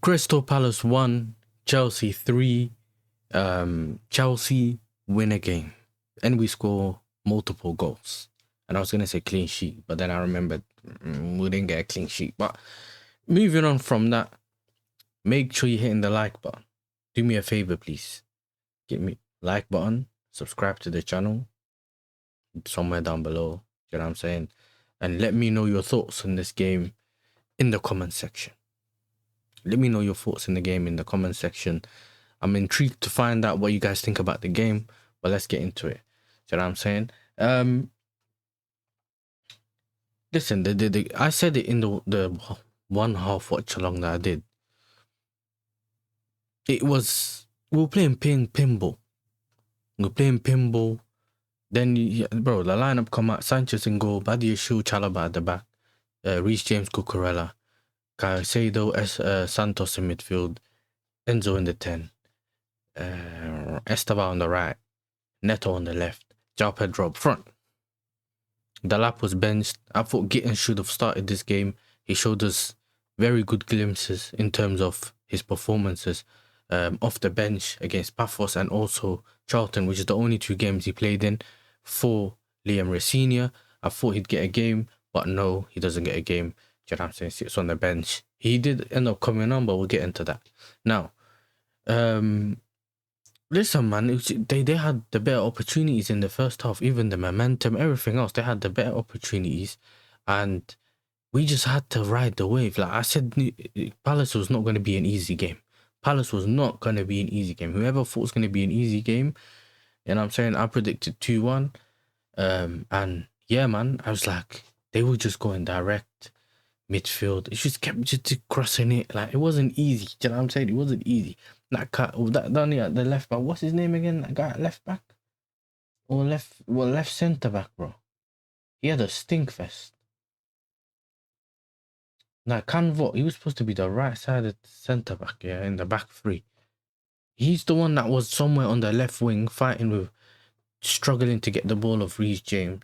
Crystal Palace 1, Chelsea 3. Chelsea win a game and we score multiple goals. And I was going to say clean sheet, but then I remembered we didn't get a clean sheet. But moving on from that, make sure you're hitting the like button. Do me a favor, please. Give me like button, subscribe to the channel, somewhere down below. You know what I'm saying? And let me know your thoughts on this game in the comment section. Let me know your thoughts in the game in the comment section. I'm intrigued to find out what you guys think about the game, but let's get into it. You know what I'm saying? Listen, I said it in the one half watch along that I did. It was, we were playing pinball. We were playing pinball. Then, bro, the lineup come out. Sanchez in goal, Badiashile, Chalobah at the back, Reece James, Cucurella, Caicedo, Santos in midfield, Enzo in the 10, Esteban on the right, Neto on the left, João Pedro up front. Delap was benched. I thought Gittins should have started this game. He showed us very good glimpses in terms of his performances off the bench against Paphos and also Charlton, which is the only 2 games he played in for Liam Rosenior. I thought he'd get a game, but no, he doesn't get a game. Do you know what I'm saying? Sits on the bench. He did end up coming on, but we'll get into that. Now, listen, man, they had the better opportunities in the first half, even the momentum, everything else. They had the better opportunities, and we just had to ride the wave. Like I said, Palace was not going to be an easy game. Palace was not going to be an easy game. Whoever thought it was going to be an easy game, you know what I'm saying? I predicted 2-1. And yeah, man, I was like, they were just going direct midfield. It just kept just crossing it. Like, it wasn't easy. Do you know what I'm saying? It wasn't easy. That Danny at the left back, what's his name again? That guy at left back? Or left centre back, bro. He had a stink fest. Like, Canvo, he was supposed to be the right side of the centre back, yeah, in the back 3. He's the one that was somewhere on the left wing fighting with, struggling to get the ball off Reece James.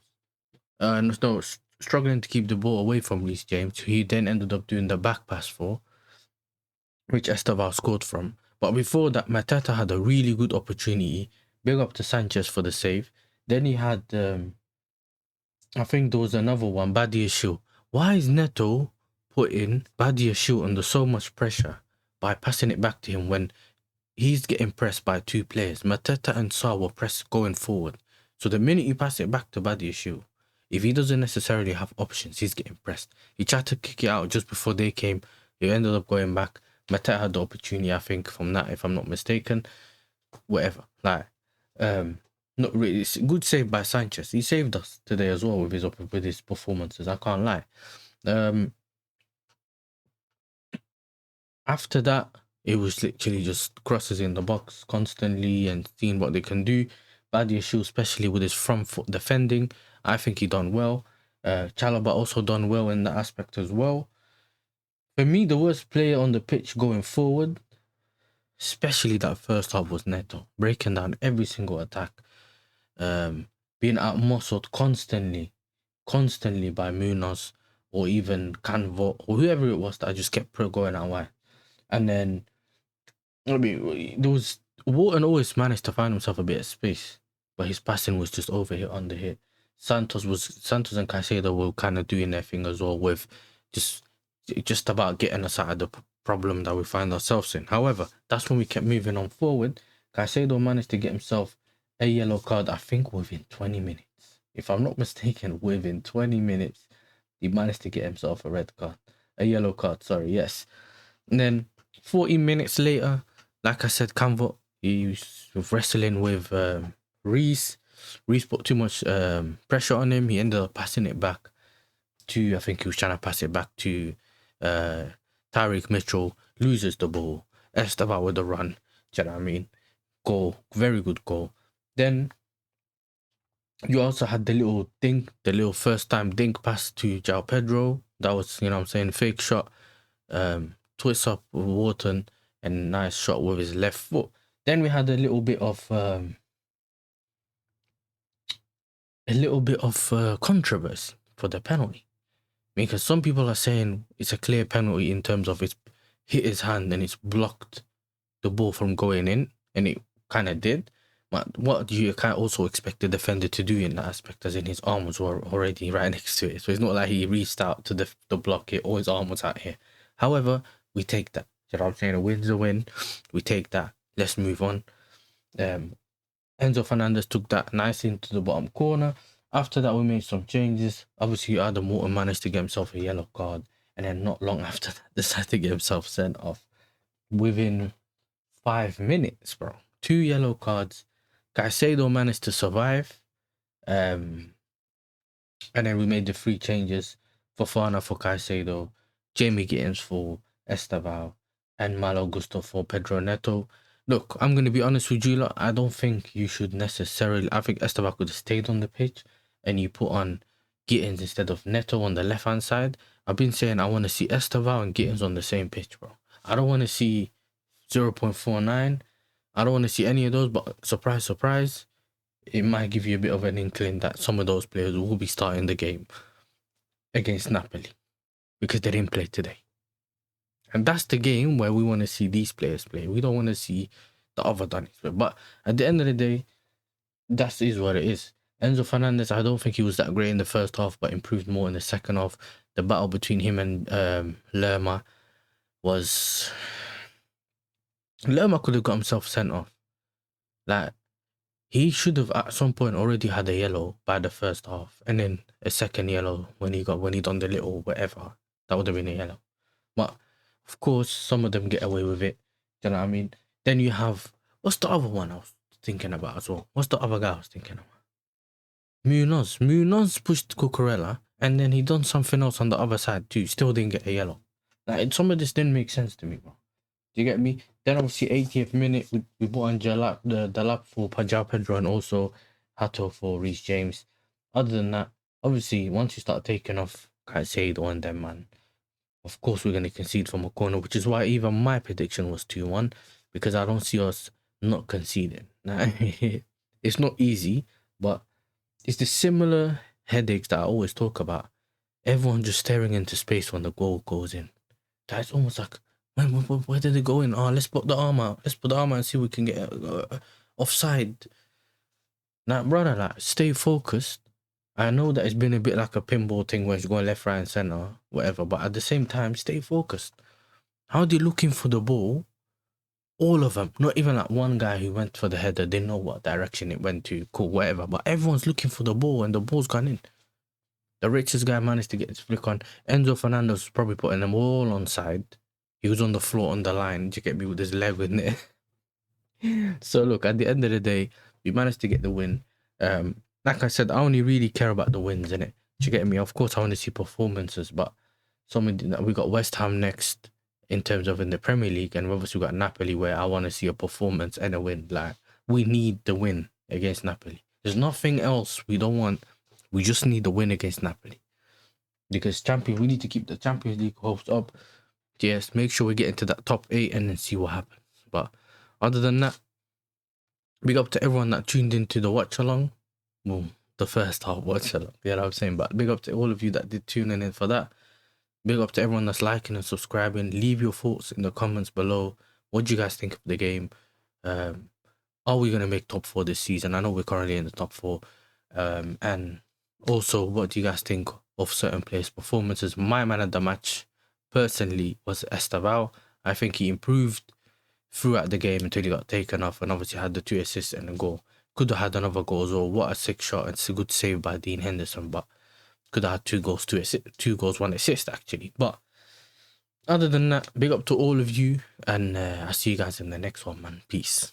No, struggling to keep the ball away from Reece James, who he then ended up doing the back pass for, which Esteban scored from. But before that, Mateta had a really good opportunity. Big up to Sanchez for the save. Then he had, I think there was another one, Badiashile. Why is Neto putting Badiashile under so much pressure by passing it back to him when he's getting pressed by 2 players? Mateta and Sarr were pressed going forward. So the minute you pass it back to Badiashile, if he doesn't necessarily have options, he's getting pressed. He tried to kick it out just before they came. He ended up going back. Mateta had the opportunity, I think, from that, if I'm not mistaken. Whatever. Like, not really. It's a good save by Sanchez. He saved us today as well with his performances. I can't lie. After that, it was literally just crosses in the box constantly and seeing what they can do. Badiashile, especially with his front foot defending, I think he done well. Chalobah also done well in that aspect as well. For me, the worst player on the pitch going forward, especially that first half, was Neto. Breaking down every single attack. Being out-muscled constantly by Munoz or even Canvo or whoever it was that just kept going out wide. And then, I mean, there was, Wharton always managed to find himself a bit of space, but his passing was just over hit, under hit. Santos and Caicedo were kind of doing their thing as well, with just about getting us out of the problem that we find ourselves in. However, that's when we kept moving on forward. Caicedo managed to get himself a yellow card, I think, within 20 minutes. If I'm not mistaken, within 20 minutes, he managed to get himself a yellow card, sorry, yes. And then 40 minutes later, like I said, Canvo, he was wrestling with Reece. Reece put too much pressure on him. He ended up passing it back to, I think he was trying to pass it back to Tyreek Mitchell. Loses the ball. Esteban with the run. Do you know what I mean? Goal. Very good goal. Then you also had the little first time dink pass to João Pedro. That was, you know what I'm saying, fake shot. Twist up with Wharton and nice shot with his left foot. Then we had a little bit of controversy for the penalty, because some people are saying it's a clear penalty in terms of hit his hand and it's blocked the ball from going in, and it kind of did. But what do you kind of also expect the defender to do in that aspect, as in his arm was already right next to it. So it's not like he reached out to the block it, or his arm was out here. However, we take that. You know what I'm saying? A win's a win. We take that. Let's move on. Enzo Fernandez took that nice into the bottom corner. After that, we made some changes. Obviously, Adam Morton managed to get himself a yellow card, and then not long after that, decided to get himself sent off within 5 minutes, bro. 2 yellow cards. Caicedo managed to survive. And then we made the 3 changes. Fofana for Caicedo, Jamie Gittins for Esteval, and Malo Gusto for Pedro Neto. Look, I'm going to be honest with you lot. I don't think you should necessarily... I think Esteval could have stayed on the pitch and you put on Gittins instead of Neto on the left-hand side. I've been saying I want to see Esteval and Gittins on the same pitch, bro. I don't want to see 0.49. I don't want to see any of those, but surprise, surprise, it might give you a bit of an inkling that some of those players will be starting the game against Napoli because they didn't play today. And that's the game where we want to see these players play. We don't want to see the other Danis play. But at the end of the day, that is what it is. Enzo Fernandez, I don't think he was that great in the first half, but improved more in the second half. The battle between him and Lerma was... Lerma could have got himself sent off. Like, he should have at some point already had a yellow by the first half, and then a second yellow when he done the little whatever. That would have been a yellow. But of course, some of them get away with it. Do you know what I mean? Then you have, what's the other one I was thinking about as well? What's the other guy I was thinking about? Munoz. Munoz pushed Cucurella, and then he done something else on the other side too. Still didn't get a yellow. Like, some of this didn't make sense to me, bro. Do you get me? Then obviously 80th minute, we brought on Jalap for Pajao Pedro and also Hato for Reece James. Other than that, obviously, once you start taking off Caicedo and them, man, of course we're going to concede from a corner, which is why even my prediction was 2-1, because I don't see us not conceding. It's not easy, but it's the similar headaches that I always talk about. Everyone just staring into space when the goal goes in. That's almost like, man, where did it go in? Oh, let's put the arm out. Let's put the arm out and see if we can get offside. Now, brother, like, stay focused. I know that it's been a bit like a pinball thing where it's going left, right, and center, whatever. But at the same time, stay focused. How they looking for the ball? All of them. Not even like one guy who went for the header. They know what direction it went to. Cool, whatever. But everyone's looking for the ball and the ball's gone in. The richest guy managed to get his flick on. Enzo Fernandez was probably putting them all on side. He was on the floor on the line. Did you get me, with his leg in there? So look, at the end of the day, we managed to get the win. Like I said, I only really care about the wins, innit? Do you get me? Of course, I want to see performances, but we got West Ham next in terms of in the Premier League, and obviously we got Napoli, where I want to see a performance and a win. Like, we need the win against Napoli. There's nothing else we don't want. We just need the win against Napoli, because we need to keep the Champions League hopes up. Yes, make sure we get into that top 8 and then see what happens. But other than that, big up to everyone that tuned into the watch along. Well, the first half watch along, you know what I'm saying? But big up to all of you that did tune in for that. Big up to everyone that's liking and subscribing. Leave your thoughts in the comments below. What do you guys think of the game? Are we going to make top 4 this season? I know we're currently in the top 4. And also, what do you guys think of certain players' performances? My man of the match, personally, was Esteval. I think he improved throughout the game until he got taken off, and obviously had the 2 assists and a goal. Could have had another goal as well. What a sick shot. It's a good save by Dean Henderson, but could have had 2 goals, 2 goals, 1 assist actually. But other than that, big up to all of you, and I'll see you guys in the next one, man. Peace.